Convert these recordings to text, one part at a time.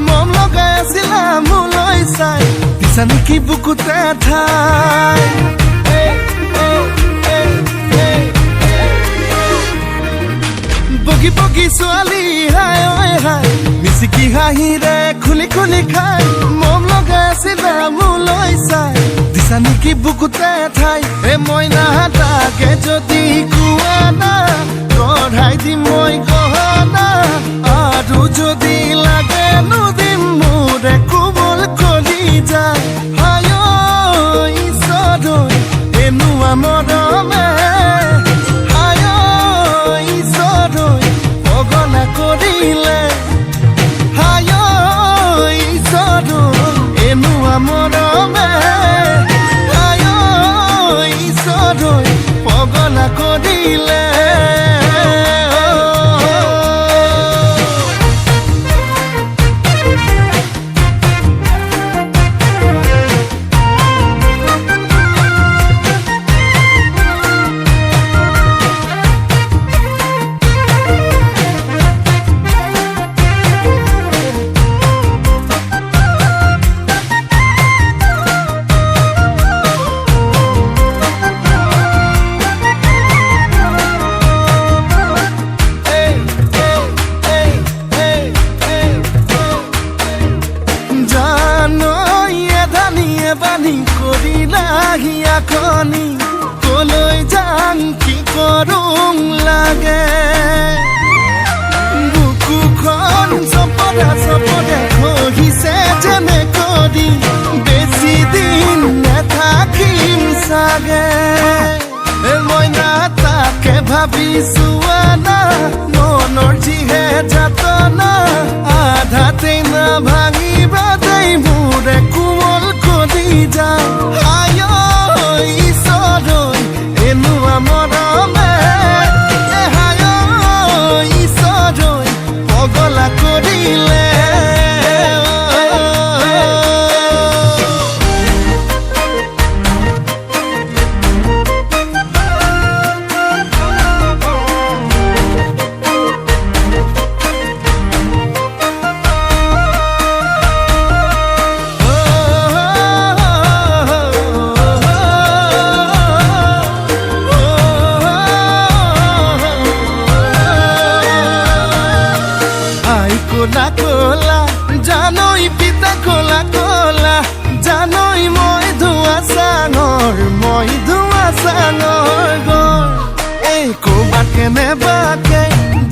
মম লগাই আছিলা মোলৈ চাই দিছা নেকি বুকুতে ঠাই বগি বগি ছোৱালী হাই ঐ হাই মিচিকি হাঁহিৰে খুলি খুলি খাই মম লগাই আছিলা মোলৈ চাই দিছা নেকি বুকুতে ঠাই মইনা তাকে যদি কোৱা না গঢ়াই দিম মই গহনা আৰু যদি লাগে নুদিম মোৰে কোমল কলি যায় হায় ঈশ্বৰ এনেকুৱা মৰমে হায় ঈশ্বৰ পগলা কৰিলে হায় ঈশ্বৰ এনেকুৱা মৰমে হায় ঈশ্বৰ পগলা কৰিলে বানি কৰিলা খনি কলৈ যাম কি কৰোং লাগে বুকুখন চপদা চপদা খহিছে যেনে কৰি বেছি দিন নাথাকিম চাগে মইনা তাকে ভাবিছো না মনৰ যিহে যাতনা আধাতেই না ভাঙিবা দেই মোৰে কোমল কলি যায় হায় ঈশ্বৰ এনেকুৱা মৰমে হায় ঈশ্বৰ পগলা কৰিলে কোলা কোলা জানই পিতা কোলা কোলা জানই মই ধোৱা চাঙৰ গৰ এই ক'বাত কেনেবাকে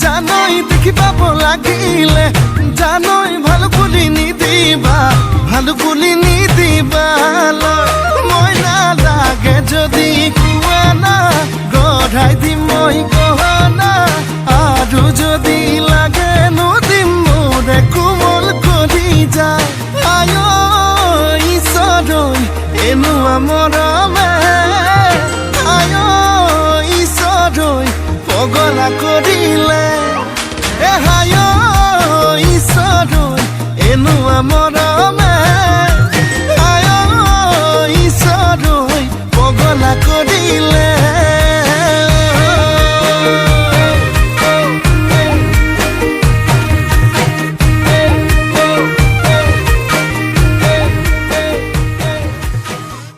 জানই দেখি পাব লাগিলে জানই ভালো বুলি নিদিবা মই নালাগে যদি কোৱা না গঢ়াই দিম মই গহনা আৰু যদি লাগে নুদিম মোৰে কোমল কলি যায় হায় ঈশ্বৰ এনেকুৱা মৰমে হায় ঈশ্বৰ পগলা কৰিলে